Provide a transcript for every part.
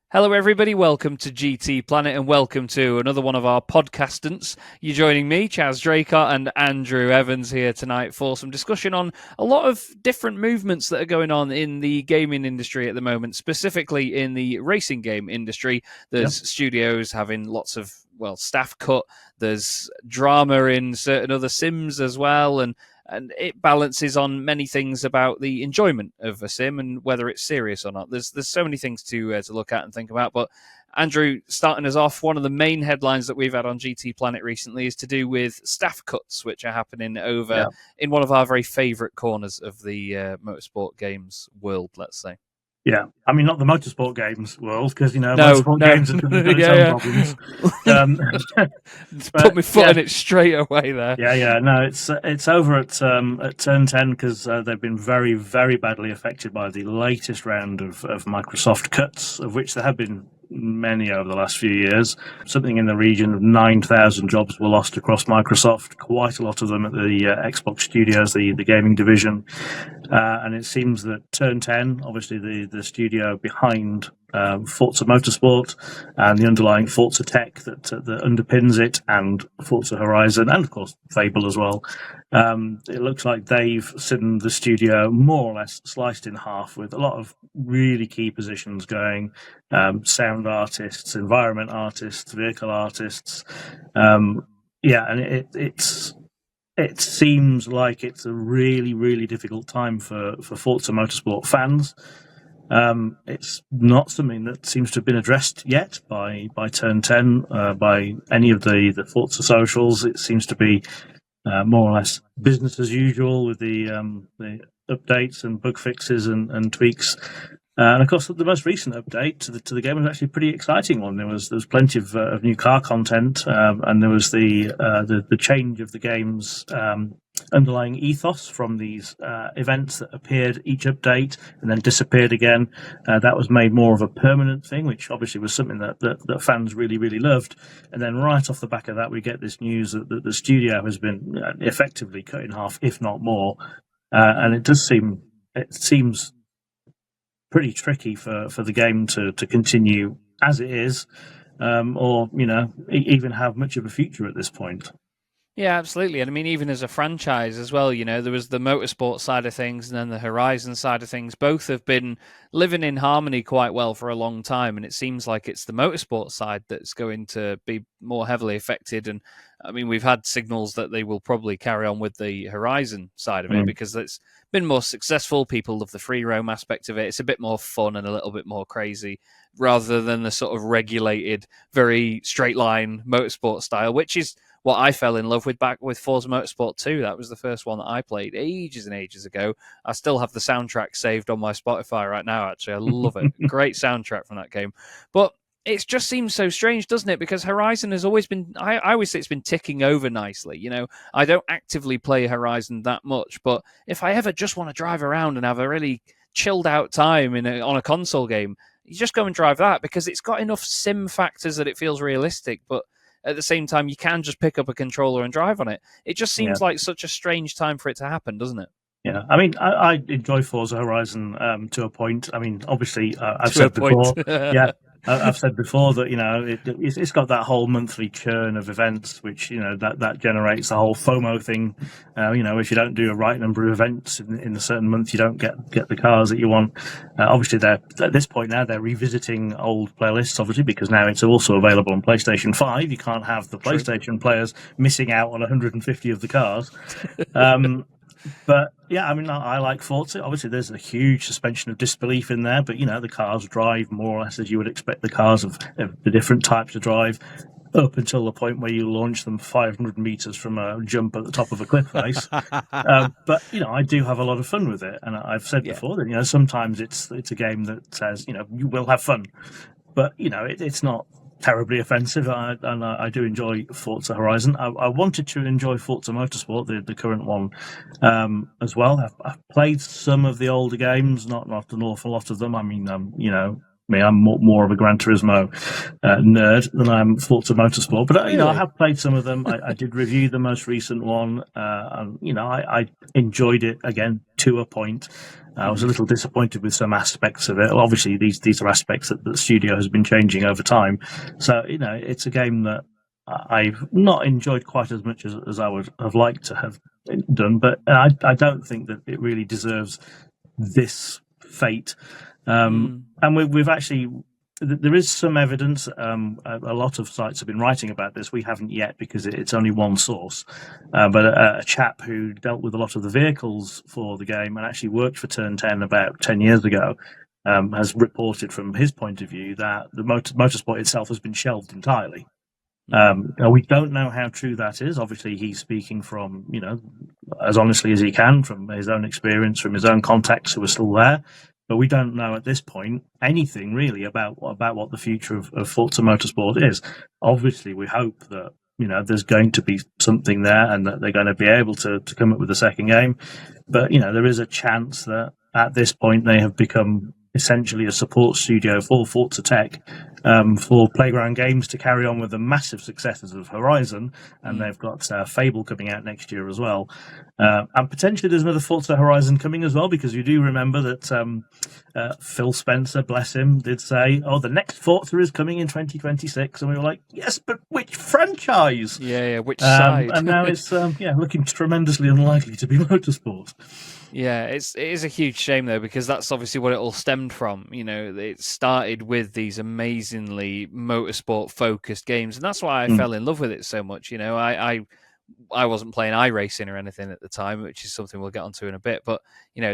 Hello, everybody. Welcome to GT Planet and welcome to another one of our podcastants. You're joining me, Chaz Draycott, and Andrew Evans here tonight for some discussion on a lot of different movements that are going on in the gaming industry at the moment, specifically in the racing game industry. There's studios having lots of, staff cut. There's drama in certain other sims as well, and it balances on many things about the enjoyment of a sim and whether it's serious or not. There's so many things to look at and think about. But Andrew, starting us off, one of the main headlines that we've had on GT Planet recently is to do with staff cuts, which are happening over in one of our very favourite corners of the motorsport games world, let's say. Yeah, I mean, not the motorsport games world, because, motorsport games have got its own problems. Put my foot in it straight away there. Yeah. No, it's over at Turn 10 because they've been very, very badly affected by the latest round of Microsoft cuts, of which there have been many over the last few years. Something in the region of 9,000 jobs were lost across Microsoft, quite a lot of them at the Xbox Studios, the gaming division. And it seems that Turn 10, obviously the studio behind Forza Motorsport and the underlying Forza tech that underpins it, and Forza Horizon, and of course Fable as well. It looks like they've seen the studio more or less sliced in half, with a lot of really key positions going. Sound artists, environment artists, vehicle artists. And it seems like it's a really, really difficult time for Forza Motorsport fans. It's not something that seems to have been addressed yet by Turn 10, by any of the Forza socials. It seems to be more or less business as usual with the updates and bug fixes and tweaks. And of course, the most recent update to the game was actually a pretty exciting one. There was plenty of new car content, and there was the change of the game's underlying ethos from these events that appeared each update and then disappeared again. That was made more of a permanent thing, which obviously was something that fans really, really loved. And then right off the back of that, we get this news that the studio has been effectively cut in half, if not more. And it seems pretty tricky for the game to continue as it is, or even have much of a future at this point. Yeah, absolutely. And I mean, even as a franchise as well, there was the motorsport side of things and then the Horizon side of things. Both have been living in harmony quite well for a long time. And it seems like it's the motorsport side that's going to be more heavily affected. And I mean, we've had signals that they will probably carry on with the Horizon side of it because it's been more successful. People love the free roam aspect of it. It's a bit more fun and a little bit more crazy rather than the sort of regulated, very straight line motorsport style, which is what I fell in love with back with Forza Motorsport 2. That was the first one that I played ages and ages ago. I still have the soundtrack saved on my Spotify right now, actually. I love it. Great soundtrack from that game. But it just seems so strange, doesn't it? Because Horizon has always been, I always say it's been ticking over nicely. I don't actively play Horizon that much, but if I ever just want to drive around and have a really chilled out time on a console game, you just go and drive that because it's got enough sim factors that it feels realistic, but at the same time, you can just pick up a controller and drive on it. It just seems like such a strange time for it to happen, doesn't it? Yeah, I mean, I enjoy Forza Horizon to a point. I mean, obviously, I've said before, I've said before that it's got that whole monthly churn of events, which that generates the whole FOMO thing. If you don't do a right number of events in a certain month, you don't get the cars that you want. Obviously, they're at this point now they're revisiting old playlists, obviously, because now it's also available on PlayStation 5. You can't have the PlayStation players missing out on 150 of the cars. But yeah, I mean, I like Forza. Obviously, there's a huge suspension of disbelief in there, but the cars drive more or less as you would expect the cars of the different types to drive, up until the point where you launch them 500 meters from a jump at the top of a cliff face. But I do have a lot of fun with it, and I've said before that sometimes it's a game that says you will have fun, but it's not terribly offensive, and I do enjoy Forza Horizon. I wanted to enjoy Forza Motorsport, the current one, as well. I've played some of the older games, not an awful lot of them. I mean, me. I'm more of a Gran Turismo nerd than I'm Forza Motorsport. But I have played some of them. I did review the most recent one, and I enjoyed it again to a point. I was a little disappointed with some aspects of it. Well, obviously, these are aspects that the studio has been changing over time. So it's a game that I've not enjoyed quite as much as I would have liked to have done. But I don't think that it really deserves this fate. And we've actually, there is some evidence. A lot of sites have been writing about this. We haven't yet because it's only one source. But a chap who dealt with a lot of the vehicles for the game and actually worked for Turn 10 about 10 years ago has reported from his point of view that the motorsport itself has been shelved entirely. We don't know how true that is. Obviously, he's speaking from, as honestly as he can, from his own experience, from his own contacts who are still there. But we don't know at this point anything really about what the future of Forza Motorsport is. Obviously, we hope that there's going to be something there and that they're going to be able to come up with a second game. But there is a chance that at this point they have become essentially a support studio for Forza Tech, for Playground Games to carry on with the massive successes of Horizon, and they've got Fable coming out next year as well, and potentially there's another Forza Horizon coming as well, because you do remember that Phil Spencer, bless him, did say, the next Forza is coming in 2026, and we were like, yes, but which franchise? Which side? And now it's looking tremendously unlikely to be Motorsport. Yeah, it is a huge shame though, because that's obviously what it all stemmed from. It started with these amazingly motorsport focused games, and that's why I fell in love with it so much. I wasn't playing iRacing or anything at the time, which is something we'll get onto in a bit. But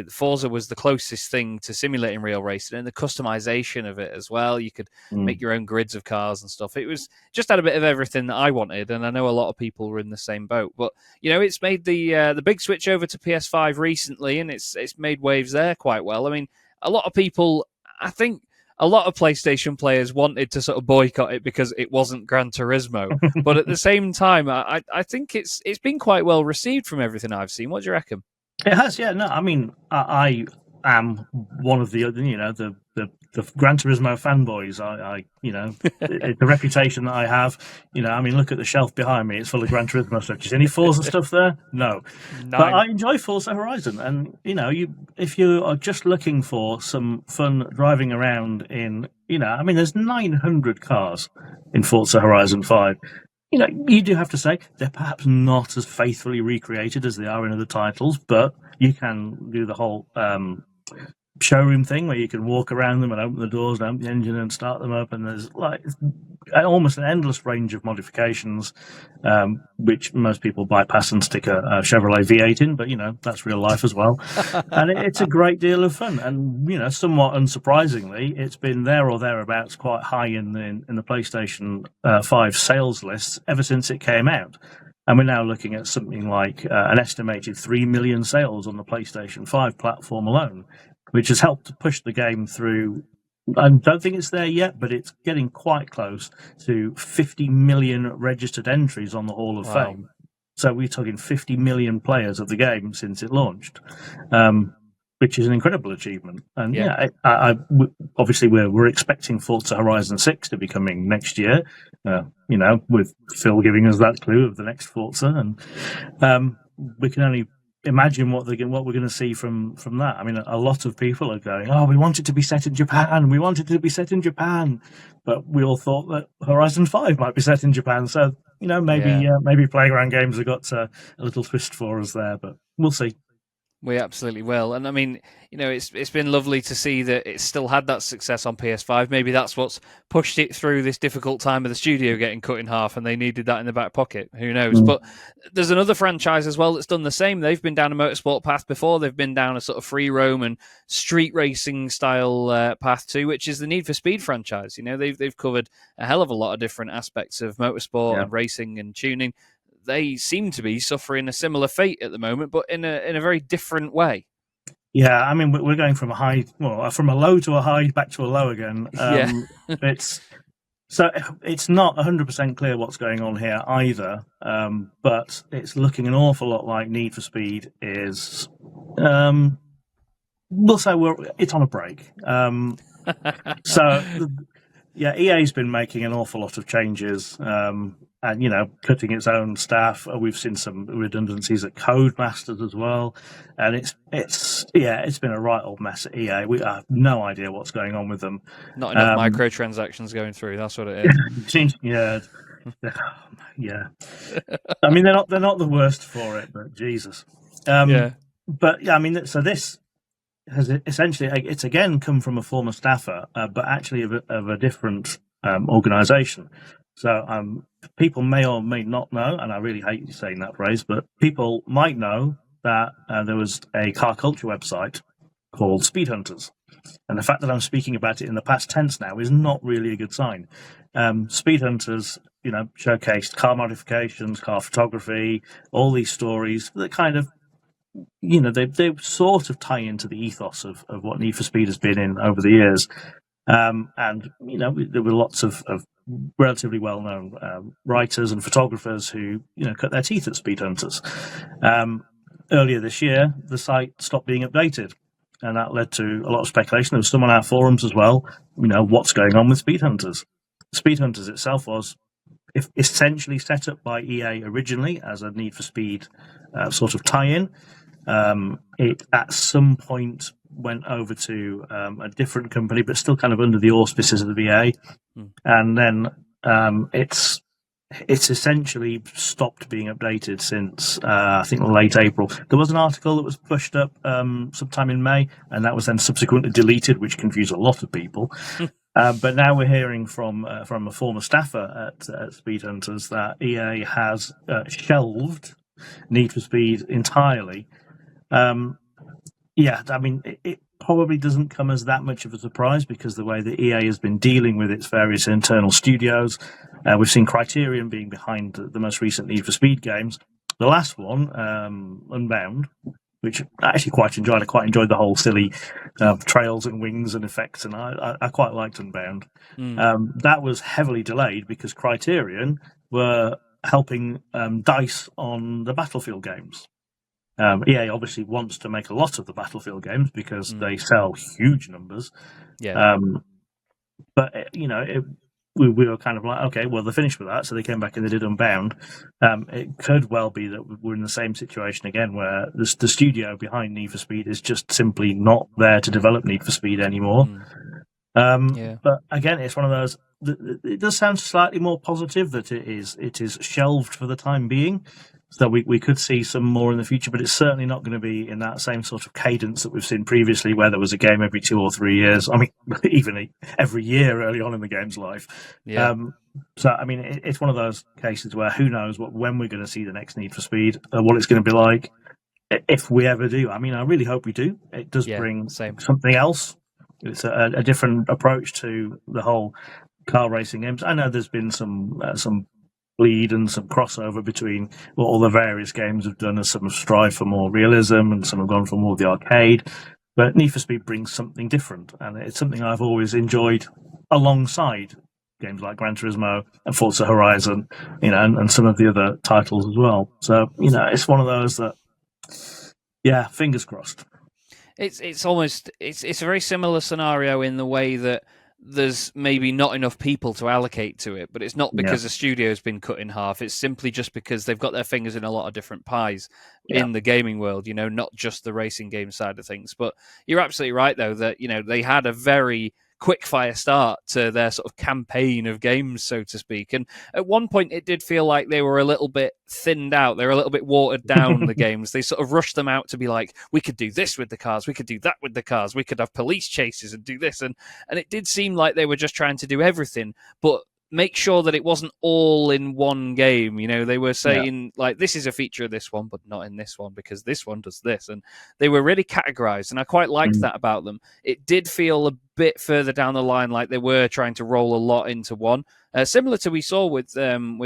Forza was the closest thing to simulating real racing, and the customization of it as well. You could make your own grids of cars and stuff. It was just had a bit of everything that I wanted, and I know a lot of people were in the same boat. But it's made the big switch over to PS5 recently, and it's made waves there quite well. I mean, a lot of people, I think. A lot of PlayStation players wanted to sort of boycott it because it wasn't Gran Turismo, but at the same time, I think it's been quite well received from everything I've seen. What do you reckon? It has, yeah. No, I mean, I am one of the the Gran Turismo fanboys. The reputation that I have. I mean, look at the shelf behind me; it's full of Gran Turismo stuff. Do you see any Forza stuff there? No. But I enjoy Forza Horizon, and if you are just looking for some fun driving around in, I mean, there's 900 cars in Forza Horizon 5. You do have to say they're perhaps not as faithfully recreated as they are in other titles, but you can do the whole showroom thing where you can walk around them and open the doors and open the engine and start them up, and there's like almost an endless range of modifications, which most people bypass and stick a Chevrolet V8 in, but that's real life as well. And it's a great deal of fun, and somewhat unsurprisingly, it's been there or thereabouts quite high in the PlayStation 5 sales lists ever since it came out. And we're now looking at something like an estimated 3 million sales on the PlayStation 5 platform alone, which has helped to push the game through. I don't think it's there yet, but it's getting quite close to 50 million registered entries on the Hall of Fame. So we're talking 50 million players of the game since it launched, which is an incredible achievement. And obviously we're expecting Forza Horizon 6 to be coming next year, with Phil giving us that clue of the next Forza, and we can only imagine what we're going to see from that. I mean, a lot of people are going, we want it to be set in Japan. We want it to be set in Japan. But we all thought that Horizon 5 might be set in Japan. So, maybe Playground Games have got a little twist for us there, but we'll see. We absolutely will. And I mean, it's been lovely to see that it's still had that success on PS5. Maybe that's what's pushed it through this difficult time of the studio getting cut in half, and they needed that in the back pocket. Who knows? But there's another franchise as well that's done the same. They've been down a motorsport path before. They've been down a sort of free roam and street racing style path too, which is the Need for Speed franchise. They've covered a hell of a lot of different aspects of motorsport and racing and tuning. They seem to be suffering a similar fate at the moment, but in a very different way. Yeah, I mean, we're going from from a low to a high back to a low again. It's not 100% clear what's going on here either, but it's looking an awful lot like Need for Speed is we'll say it's on a break. So yeah, EA's been making an awful lot of changes, and cutting its own staff. We've seen some redundancies at Codemasters as well, and it's been a right old mess at EA. We have no idea what's going on with them. Not enough microtransactions going through. That's what it is. Yeah, yeah. I mean, they're not the worst for it, but Jesus. Yeah. But yeah, I mean, so this has essentially, it's again come from a former staffer, but actually of a different organisation. So people may or may not know, and I really hate saying that phrase, but people might know that there was a car culture website called Speed Hunters. And the fact that I'm speaking about it in the past tense now is not really a good sign. Speed Hunters, showcased car modifications, car photography, all these stories that kind of, they sort of tie into the ethos of what Need for Speed has been in over the years. And, there were lots of relatively well-known writers and photographers who, cut their teeth at Speed Hunters. Earlier this year, the site stopped being updated, and that led to a lot of speculation. There was some on our forums as well, what's going on with Speed Hunters. Speed Hunters itself was essentially set up by EA originally as a Need for Speed sort of tie-in. It at some point went over to a different company, but still kind of under the auspices of the EA. And then it's essentially stopped being updated since I think late April. There was an article that was pushed up sometime in May, and that was then subsequently deleted, which confused a lot of people. But now we're hearing from a former staffer at Speed Hunters that EA has shelved Need for Speed entirely. Yeah, I mean, it probably doesn't come as that much of a surprise because the way that EA has been dealing with its various internal studios. We've seen Criterion being behind the most recent Need for Speed games. The last one, Unbound, which I actually quite enjoyed. I quite enjoyed the whole silly trails and wings and effects, and I quite liked Unbound. That was heavily delayed because Criterion were helping DICE on the Battlefield games. EA obviously wants to make a lot of the Battlefield games because they sell huge numbers. Yeah. But we were kind of like, okay, well, they're finished with that, so they came back and they did Unbound. It could well be that we're in the same situation again, where the studio behind Need for Speed is just simply not there to develop Need for Speed anymore. But again, it's one of those. It does sound slightly more positive that it is shelved for the time being. So we could see some more in the future, but it's certainly not going to be in that same sort of cadence that we've seen previously, where there was a game every 2 or 3 years. I mean, even every year early on in the game's life. Yeah. So, I mean, it's one of those cases where who knows when we're going to see the next Need for Speed, what it's going to be like, if we ever do. I mean, I really hope we do. It does bring something else. It's a different approach to the whole car racing games. I know there's been some bleed and some crossover between what all the various games have done, as some have strived for more realism and some have gone for more of the arcade. But Need for Speed brings something different, and it's something I've always enjoyed alongside games like Gran Turismo and Forza Horizon, and some of the other titles as well. So, it's one of those that, yeah, fingers crossed. It's almost it's a very similar scenario in the way that there's maybe not enough people to allocate to it, but it's not because the studio's been cut in half. It's simply just because they've got their fingers in a lot of different pies in the gaming world, not just the racing game side of things. But you're absolutely right, though, that, they had a very quick fire start to their sort of campaign of games, so to speak. And at one point, it did feel like they were a little bit thinned out. They were a little bit watered down, the games. They sort of rushed them out to be like, we could do this with the cars, we could do that with the cars, we could have police chases and do this. And it did seem like they were just trying to do everything, but make sure that it wasn't all in one game. They were saying, like, this is a feature of this one, but not in this one, because this one does this. And they were really categorized, and I quite liked that about them. It did feel a bit further down the line like they were trying to roll a lot into one. Similar to we saw with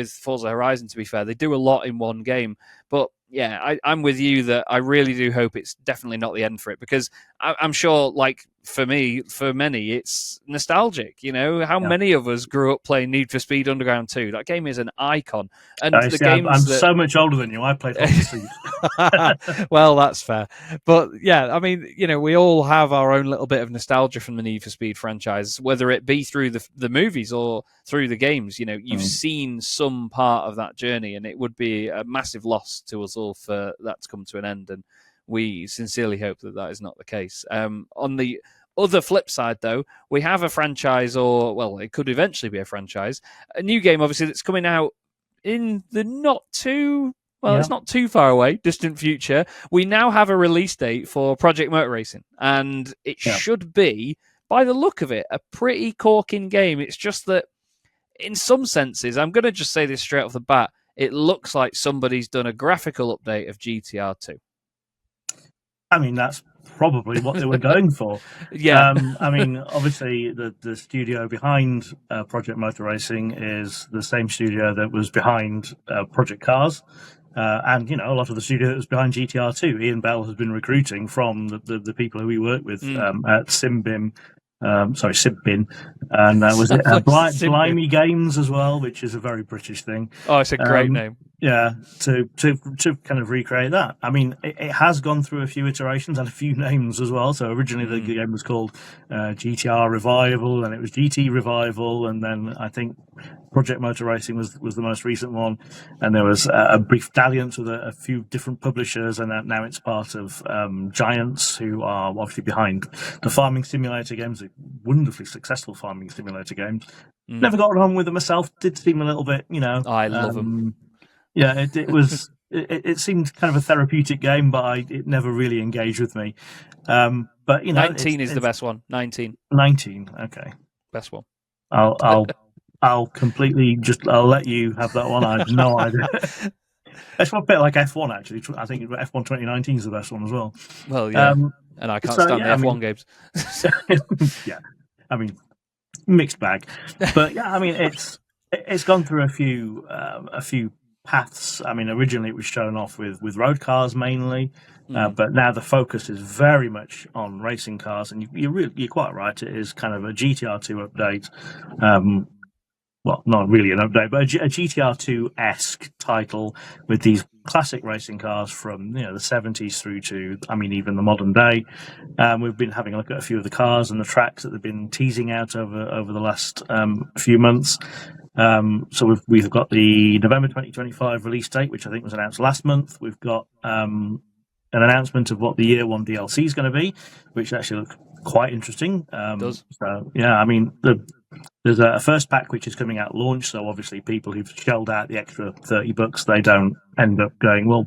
Forza Horizon, to be fair. They do a lot in one game. But, yeah, I'm with you that I really do hope it's definitely not the end for it, because I'm sure, like, for many, it's nostalgic. How many of us grew up playing Need for Speed Underground 2? That game is an icon. And the games I'm that... so much older than you. I played Hot Pursuit. Well, that's fair. But yeah, I mean, we all have our own little bit of nostalgia from the Need for Speed franchise, whether it be through the movies or through the games. You've seen some part of that journey, and it would be a massive loss to us all for that to come to an end. And we sincerely hope that is not the case. On the other flip side, though, we have a franchise, or, well, it could eventually be a franchise, a new game, obviously, that's coming out in the it's not too far away, distant future. We now have a release date for Project Motor Racing, and it should be, by the look of it, a pretty corking game. It's just that, in some senses, I'm going to just say this straight off the bat, it looks like somebody's done a graphical update of GTR 2. I mean, that's probably what they were going for. Yeah. I mean, obviously, the studio behind Project Motor Racing is the same studio that was behind Project Cars. And, a lot of the studio that was behind GTR 2. Ian Bell has been recruiting from the people who we work with at Simbin. And was it Blimey Games as well, which is a very British thing. Oh, it's a great name. Yeah, to kind of recreate that. I mean, it has gone through a few iterations and a few names as well. So originally the game was called GTR Revival, and it was GT Revival, and then I think Project Motor Racing was the most recent one. And there was a brief dalliance with a few different publishers, and now it's part of Giants, who are obviously behind the farming simulator games, the wonderfully successful farming simulator games. Never got along with them myself. Did seem a little bit, I love them. Yeah, it was. It seemed kind of a therapeutic game, but it never really engaged with me. But 19 is the best one. 19. 19. Okay. Best one. I'll completely I'll let you have that one. I have no idea. It's a bit like F1 actually. I think F1 2019 is the best one as well. Well, yeah. And I can't stand the F1 games. Yeah. I mean, mixed bag. But yeah, I mean, it's gone through a few paths. I mean, originally it was shown off with road cars mainly, but now the focus is very much on racing cars. And you're quite right. It is kind of a GTR 2 update. Well, not really an update, but a GTR 2-esque title with these classic racing cars from the 70s through to, I mean, even the modern day. We've been having a look at a few of the cars and the tracks that they've been teasing out over the last few months. So we've got the November 2025 release date, which I think was announced last month. We've got an announcement of what the Year 1 DLC is going to be, which actually looks quite interesting. It does. So, yeah, I mean, there's a first pack which is coming out launch, so obviously people who've shelled out the extra $30, they don't end up going, well,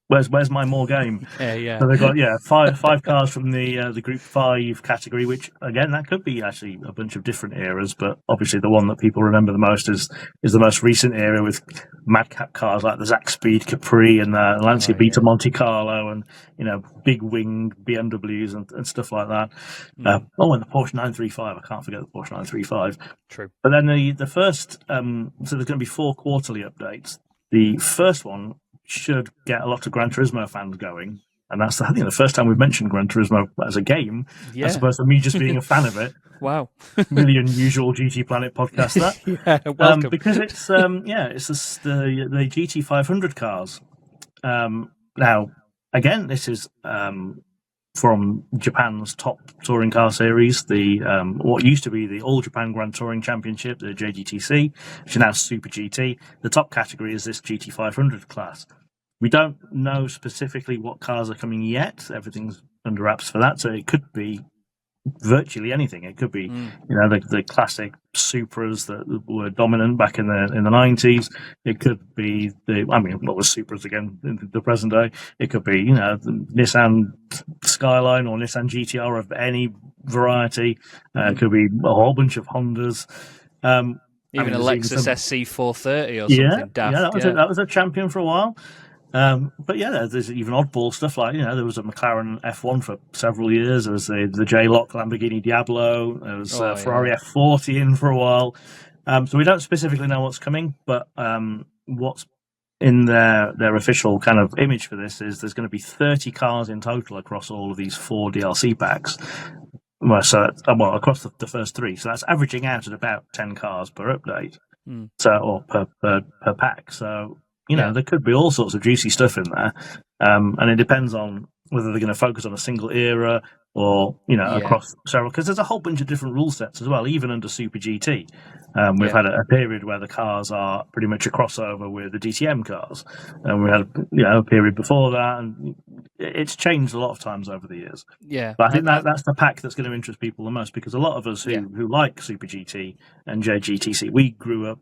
where's my more game? Yeah. So they've got five cars from the Group 5 category, which again that could be actually a bunch of different eras, but obviously the one that people remember the most is the most recent era with madcap cars like the Zack Speed Capri and the Lancia Beta Monte Carlo and big wing BMWs and stuff like that. And the Porsche 935. I can't forget the Porsche 935. True. But then the first, so there's going to be 4 quarterly updates. The first one should get a lot of Gran Turismo fans going, and that's I think the first time we've mentioned Gran Turismo as a game, as opposed to me just being a fan of it. Wow. Really unusual GT Planet podcast that. Welcome. Because it's it's the GT 500 cars. Now again, this is from Japan's top touring car series, the what used to be the All Japan Grand Touring Championship, the JGTC, which is now Super GT. The top category is this GT 500 class. We don't know specifically what cars are coming yet. Everything's under wraps for that, so it could be virtually anything. It could be the classic Supras that were dominant back in the 90s. It could be not the Supras again in the present day. It could be the Nissan Skyline or Nissan GTR of any variety. It could be a whole bunch of Hondas. Even a Lexus SC430 or something daft. That was a champion for a while. But yeah, there's even oddball stuff like there was a McLaren F1 for several years. There was the J-Lock Lamborghini Diablo. There was Ferrari F40 in for a while. So we don't specifically know what's coming, but what's in their official kind of image for this is there's going to be 30 cars in total across all of these 4 DLC packs. Well, so across the first three, so that's averaging out at about 10 cars per update, or per pack. So there could be all sorts of juicy stuff in there, and it depends on whether they're going to focus on a single era or across several. Because there's a whole bunch of different rule sets as well, even under Super GT. We've had a period where the cars are pretty much a crossover with the DTM cars, and we had a period before that, and it's changed a lot of times over the years. Yeah, but I think that's the pack that's going to interest people the most, because a lot of us who like Super GT and JGTC, we grew up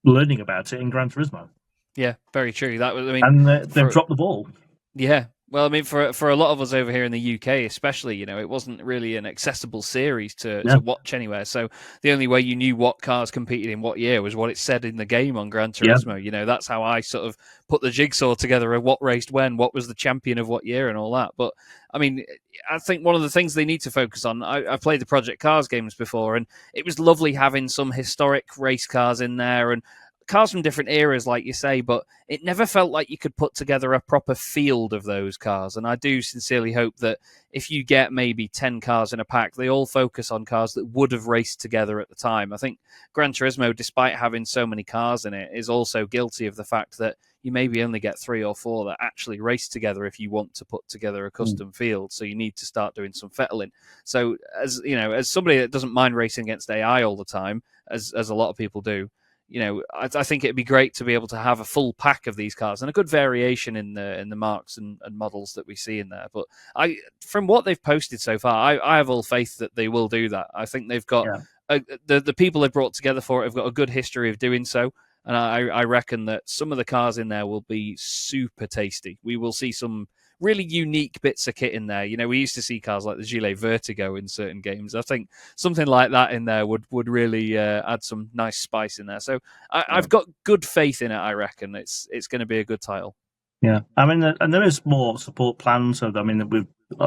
learning about it in Gran Turismo. Yeah, very true. That was, and they've dropped the ball. Yeah. Well, I mean, for a lot of us over here in the UK, especially, it wasn't really an accessible series to watch anywhere. So the only way you knew what cars competed in what year was what it said in the game on Gran Turismo. Yeah. That's how I sort of put the jigsaw together of what raced when, what was the champion of what year and all that. But, I mean, I think one of the things they need to focus on, I've played the Project Cars games before, and it was lovely having some historic race cars in there and cars from different eras, like you say, but it never felt like you could put together a proper field of those cars. And I do sincerely hope that if you get maybe 10 cars in a pack, they all focus on cars that would have raced together at the time. I think Gran Turismo, despite having so many cars in it, is also guilty of the fact that you maybe only get 3 or 4 that actually race together if you want to put together a custom field. So you need to start doing some fettling. So as somebody that doesn't mind racing against AI all the time, as a lot of people do, I think it'd be great to be able to have a full pack of these cars and a good variation in the marks and models that we see in there. But from what they've posted so far, I have all faith that they will do that. I think they've got the people they've brought together for it have got a good history of doing so. And I reckon that some of the cars in there will be super tasty. We will see some really unique bits of kit in there. We used to see cars like the Gilles Vertigo in certain games. I think something like that in there would really add some nice spice in there. So I've got good faith in it. I reckon it's going to be a good title. Yeah, I mean, and there is more support plans. So I mean,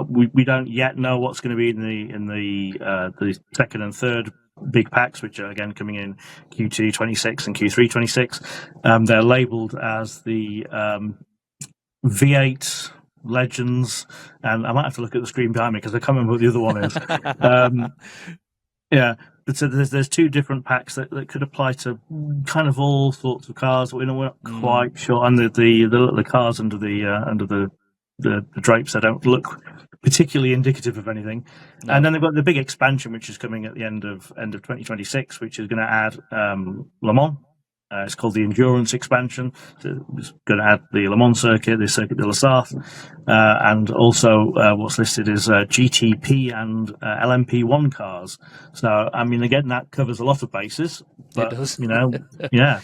we don't yet know what's going to be in the second and third big packs, which are again coming in Q2 26 and Q3 26. They're labelled as the V8 Legends, and I might have to look at the screen behind me because I can't remember what the other one is. Yeah, so there's 2 different packs that could apply to kind of all sorts of cars. We're not quite sure, and the cars under the drapes, they don't look particularly indicative of anything. No. And then they've got the big expansion, which is coming at the end of 2026, which is going to add Le Mans. It's called the Endurance expansion. So it's going to add the Le Mans circuit, the Circuit de la Sarthe, and also what's listed is GTP and LMP1 cars. So, I mean, again, that covers a lot of bases. But, it does. Yeah.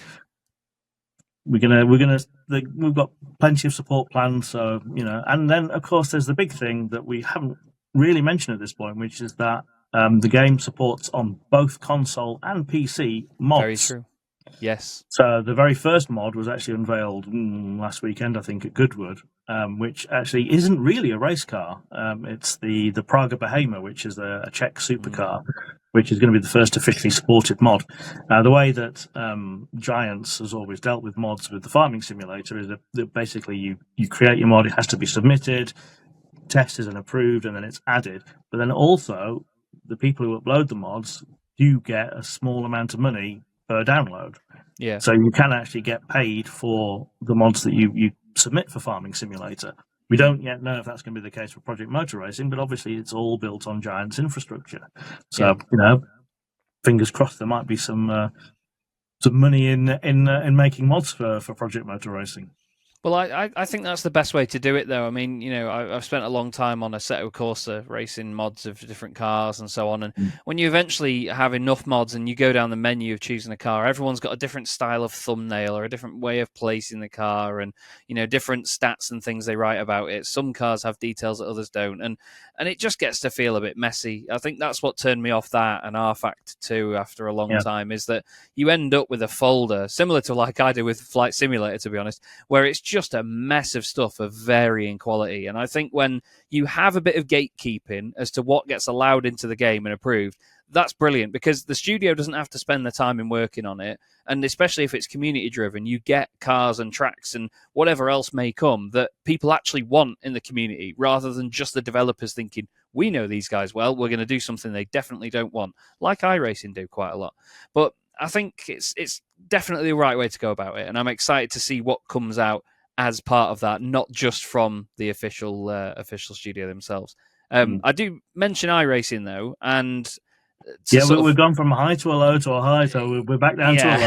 We've got plenty of support plans. So, and then, of course, there's the big thing that we haven't really mentioned at this point, which is that the game supports on both console and PC mods. Very true. Yes. So the very first mod was actually unveiled last weekend, I think, at Goodwood, which actually isn't really a race car. It's the Praga Bohema, which is a Czech supercar, which is going to be the first officially supported mod. The way that Giants has always dealt with mods with the farming simulator is that basically you create your mod, it has to be submitted, tested and approved, and then it's added. But then also, the people who upload the mods do get a small amount of money per download. Yeah. So you can actually get paid for the mods that you submit for Farming Simulator. We don't yet know if that's going to be the case for Project Motor Racing, but obviously it's all built on Giant's infrastructure. So fingers crossed there might be some money in making mods for Project Motor Racing. Well, I think that's the best way to do it, though. I mean, I've spent a long time on Assetto Corsa racing mods of different cars and so on. And when you eventually have enough mods and you go down the menu of choosing a car, everyone's got a different style of thumbnail or a different way of placing the car and, different stats and things they write about it. Some cars have details that others don't. And it just gets to feel a bit messy. I think that's what turned me off that and R-Factor 2 after a long time, is that you end up with a folder, similar to like I do with Flight Simulator, to be honest, where it's just a mess of stuff of varying quality. And I think when you have a bit of gatekeeping as to what gets allowed into the game and approved, that's brilliant, because the studio doesn't have to spend the time in working on it. And especially if it's community driven, you get cars and tracks and whatever else may come that people actually want in the community, rather than just the developers thinking, we know these guys well, we're going to do something they definitely don't want, like iRacing do quite a lot. But I think it's definitely the right way to go about it, and I'm excited to see what comes out as part of that, not just from the official studio themselves. I do mention iRacing though, and we've gone from a high to a low to a high, so we're back down to a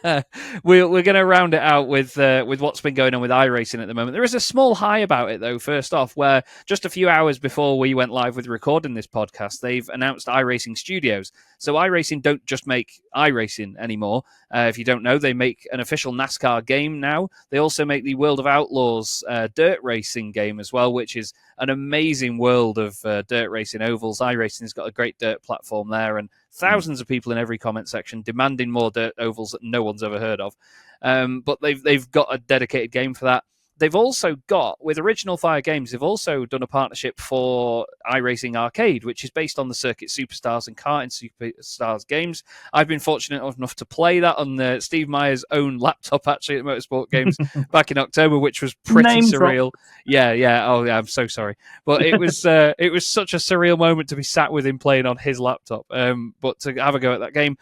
low. We're going to round it out with what's been going on with iRacing at the moment. There is a small high about it, though, first off, where just a few hours before we went live with recording this podcast, they've announced iRacing Studios. So iRacing don't just make iRacing anymore. If you don't know, they make an official NASCAR game now. They also make the World of Outlaws dirt racing game as well, which is an amazing world of dirt racing ovals. iRacing's got a great dirt platform there, and thousands of people in every comment section demanding more dirt ovals that no one's ever heard of. But they've got a dedicated game for that. They've also got, with Original Fire Games, they've also done a partnership for iRacing Arcade, which is based on the Circuit Superstars and Karting Superstars games. I've been fortunate enough to play that on Steve Meyer's own laptop, actually, at Motorsport Games back in October, which was pretty surreal. Yeah. Oh, yeah, I'm so sorry. But it was such a surreal moment to be sat with him playing on his laptop. But to have a go at that game,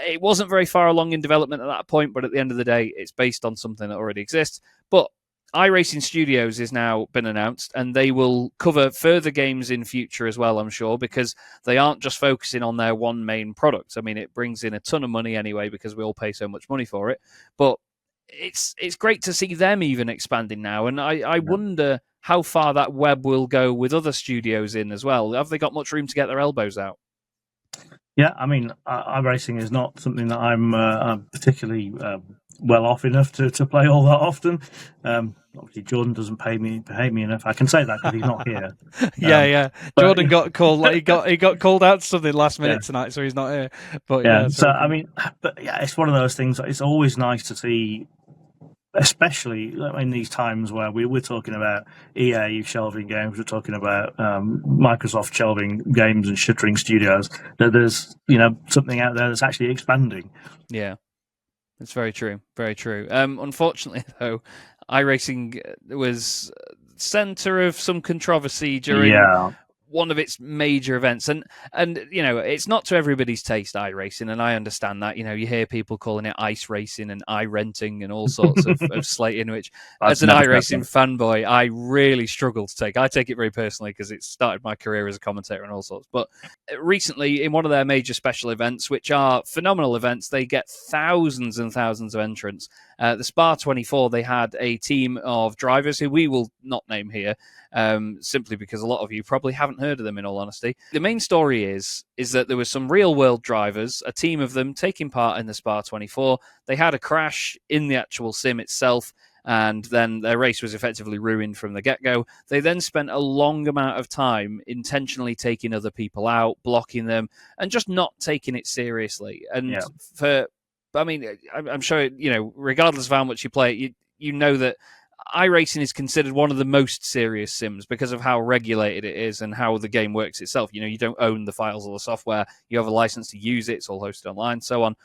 it wasn't very far along in development at that point, but at the end of the day, it's based on something that already exists. But iRacing Studios has now been announced, and they will cover further games in future as well, I'm sure, because they aren't just focusing on their one main product. I mean, it brings in a ton of money anyway, because we all pay so much money for it. But it's great to see them even expanding now, and I wonder how far that web will go with other studios in as well. Have they got much room to get their elbows out? Yeah, I mean, iRacing is not something that I'm particularly well off enough to play all that often. Obviously, Jordan doesn't pay me enough. I can say that because he's not here. Yeah. Jordan got called. He got called out to something last minute tonight, so he's not here. But I mean, it's one of those things. It's always nice to see, especially in these times where we're talking about EA shelving games, we're talking about Microsoft shelving games and shuttering studios, that there's something out there that's actually expanding. Yeah, it's very true. Very true. Unfortunately, though, iRacing was center of some controversy during one of its major events, and it's not to everybody's taste, iRacing, and I understand that. You hear people calling it ice racing and iRenting and all sorts of slating, which as an iRacing fanboy I really struggle to take. I take it very personally because it started my career as a commentator and all sorts. But recently, in one of their major special events, which are phenomenal events, they get thousands and thousands of entrants. The Spa 24, they had a team of drivers who we will not name here, simply because a lot of you probably haven't heard of them, in all honesty. The main story is that there were some real-world drivers, a team of them taking part in the Spa 24. They had a crash in the actual sim itself, and then their race was effectively ruined from the get-go. They then spent a long amount of time intentionally taking other people out, blocking them, and just not taking it seriously. And I'm sure, regardless of how much you play it, you know that iRacing is considered one of the most serious sims because of how regulated it is and how the game works itself. You don't own the files or the software. You have a license to use it. It's all hosted online, so on.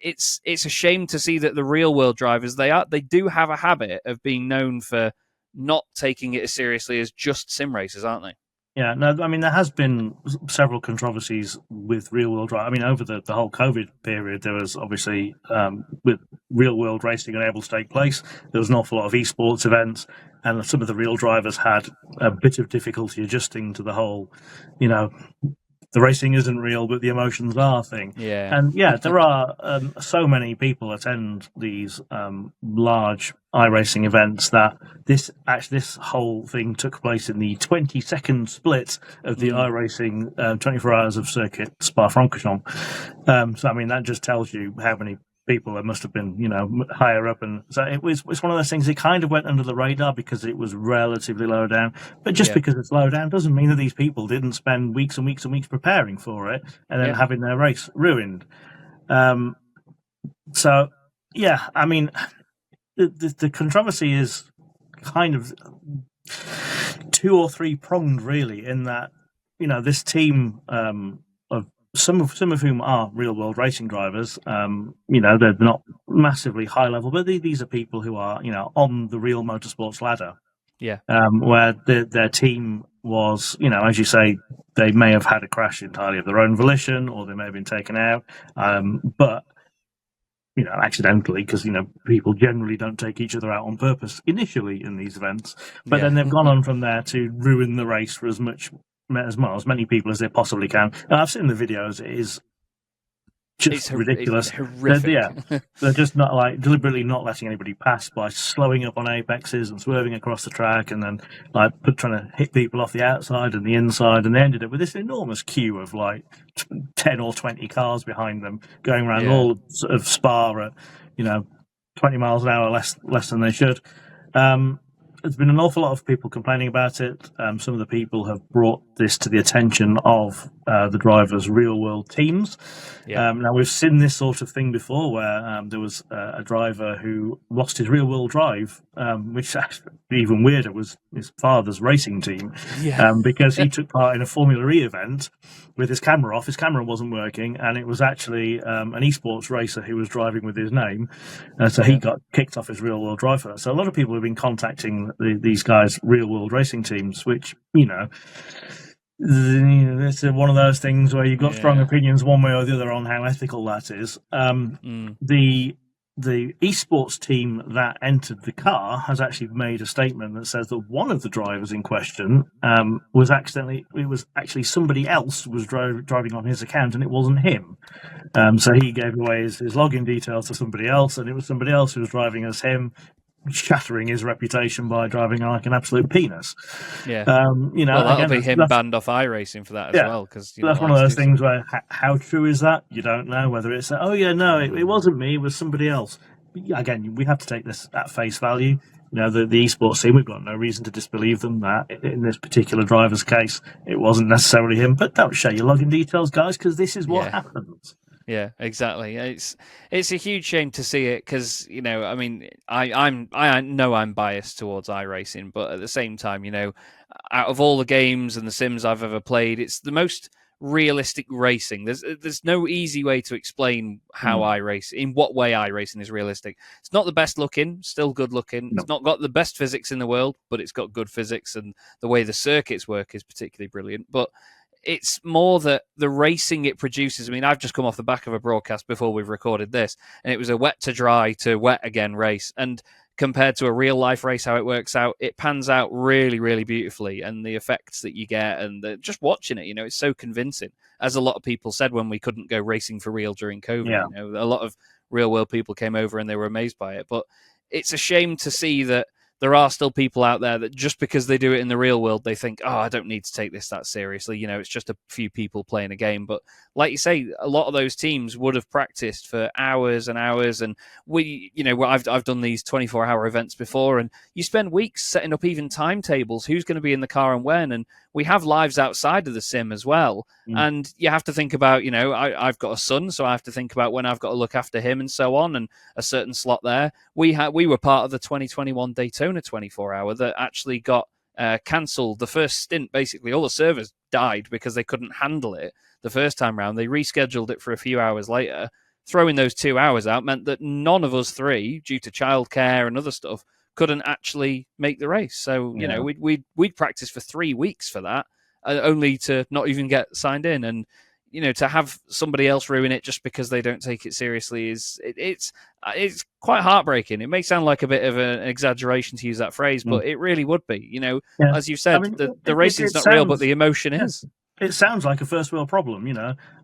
It's a shame to see that the real world drivers, they do have a habit of being known for not taking it as seriously as just sim racers, aren't they? Yeah, no, I mean, there has been several controversies with real-world racing. I mean, over the whole COVID period, there was obviously, with real-world racing unable to take place, there was an awful lot of esports events, and some of the real drivers had a bit of difficulty adjusting to the whole, the racing isn't real, but the emotions are thing. Yeah. And there are so many people attend these large iRacing events that this whole thing took place in the 20-second split of the iRacing 24 Hours of Circuit Spa-Francorchamps. So I mean, that just tells you how many people there must have been, higher up, and so it's one of those things. It kind of went under the radar because it was relatively low down, but just because it's low down doesn't mean that these people didn't spend weeks and weeks and weeks preparing for it and then having their race ruined. So I mean, the controversy is kind of two or three pronged, really, in that this team of some of whom are real world racing drivers. They're not massively high level, but these are people who are on the real motorsports ladder. Yeah. Where their team was, as you say, they may have had a crash entirely of their own volition, or they may have been taken out, but accidentally, because people generally don't take each other out on purpose initially in these events. But then they've gone on from there to ruin the race for as many people as they possibly can. And I've seen the videos; it is just ridiculous. It's horrific. They're just not deliberately not letting anybody pass by slowing up on apexes and swerving across the track, and then trying to hit people off the outside and the inside. And they ended up with this enormous queue of 10 or 20 cars behind them going around all of Spa at 20 miles an hour less than they should. There's been an awful lot of people complaining about it. Some of the people have brought this to the attention of the drivers' real-world teams. Now, we've seen this sort of thing before, where there was a driver who lost his real-world drive, which actually even weirder was his father's racing team, because he took part in a Formula E event with his camera off. His camera wasn't working, and it was actually an esports racer who was driving with his name. So he got kicked off his real-world drive for that. So a lot of people have been contacting these guys' real-world racing teams, which, it's one of those things where you've got strong opinions one way or the other on how ethical that is. The esports team that entered the car has actually made a statement that says that one of the drivers in question was actually somebody else was driving on his account, and it wasn't him. So he gave away his login details to somebody else, and it was somebody else who was driving as him, shattering his reputation by driving like an absolute penis. That'll be him banned off iRacing for that as well. Because that's one of those things where how true is that? You don't know whether it's it wasn't me, it was somebody else. Again, we have to take this at face value. The esports team, we've got no reason to disbelieve them that in this particular driver's case, it wasn't necessarily him. But don't share your login details, guys, because this is what happens. Yeah, exactly. It's a huge shame to see it because I know I'm biased towards iRacing, but at the same time, out of all the games and the sims I've ever played, it's the most realistic racing. There's no easy way to explain how in what way iRacing is realistic. It's not the best looking, still good looking. No. It's not got the best physics in the world, but it's got good physics, and the way the circuits work is particularly brilliant. But it's more that the racing it produces. I mean, I've just come off the back of a broadcast before we've recorded this, and it was a wet to dry to wet again race. And compared to a real life race, how it works out, it pans out really, really beautifully. And the effects that you get and just watching it, it's so convincing. As a lot of people said when we couldn't go racing for real during COVID, a lot of real world people came over and they were amazed by it. But it's a shame to see that there are still people out there that just because they do it in the real world, they think, I don't need to take this that seriously. It's just a few people playing a game. But like you say, a lot of those teams would have practiced for hours and hours. And I've done these 24-hour events before, and you spend weeks setting up even timetables, who's going to be in the car and when. And we have lives outside of the sim as well. And you have to think about, I've got a son, so I have to think about when I've got to look after him and so on, and a certain slot there. We were part of the 2021 Daytona 24-hour that actually got cancelled. The first stint, basically, all the servers died because they couldn't handle it the first time round. They rescheduled it for a few hours later. Throwing those 2 hours out meant that none of us three, due to childcare and other stuff, couldn't actually make the race. So, we'd practice for 3 weeks for that, only to not even get signed in. And, to have somebody else ruin it just because they don't take it seriously it's quite heartbreaking. It may sound like a bit of an exaggeration to use that phrase, but it really would be. As you said, the racing's not real, but the emotion is. It sounds like a first world problem,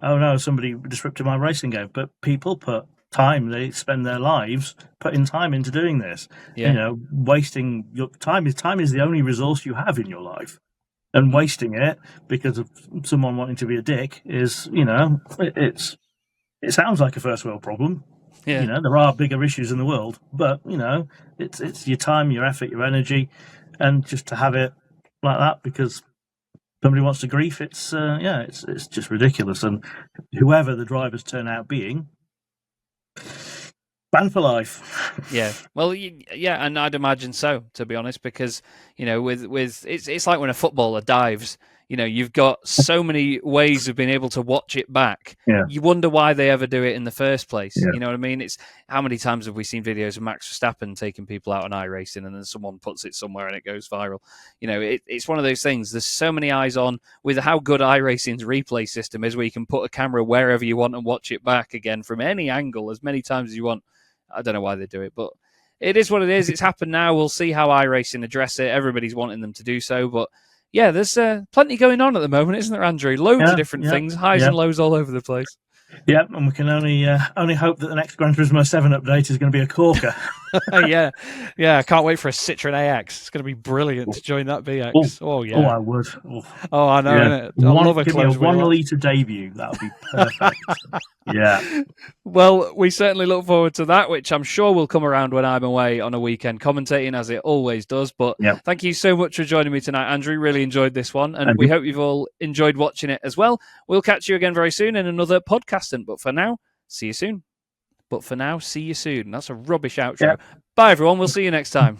Oh no, somebody disrupted my racing game. But people put time, they spend their lives putting time into doing this. Wasting your time is the only resource you have in your life. And wasting it because of someone wanting to be a dick is, it sounds like a first world problem. Yeah. There are bigger issues in the world, but it's your time, your effort, your energy, and just to have it like that because somebody wants to grief, it's just ridiculous. And whoever the drivers turn out being, banned for life. Yeah, well, yeah, and I'd imagine so, to be honest, because with it's like when a footballer dives. You've got so many ways of being able to watch it back. Yeah. You wonder why they ever do it in the first place. Yeah. You know what I mean? It's how many times have we seen videos of Max Verstappen taking people out on iRacing, and then someone puts it somewhere and it goes viral. It's one of those things. There's so many eyes on with how good iRacing's replay system is, where you can put a camera wherever you want and watch it back again from any angle as many times as you want. I don't know why they do it, but it is what it is. It's happened now. We'll see how iRacing address it. Everybody's wanting them to do so, but yeah, there's plenty going on at the moment, isn't there, Andrew? Loads of different things, highs and lows all over the place. Yeah, and we can only hope that the next Gran Turismo 7 update is going to be a corker. yeah, I can't wait for a Citroen AX. It's going to be brilliant to join that VX. Oh yeah. Oh, I would. Oh, I know. Yeah. I love a give me a 1 litre debut. That would be perfect. Yeah. Well, we certainly look forward to that, which I'm sure will come around when I'm away on a weekend commentating, as it always does. But thank you so much for joining me tonight, Andrew. Really enjoyed this one, and we hope you've all enjoyed watching it as well. We'll catch you again very soon in another podcasting. But for now, see you soon. That's a rubbish outro. Bye, everyone. We'll see you next time.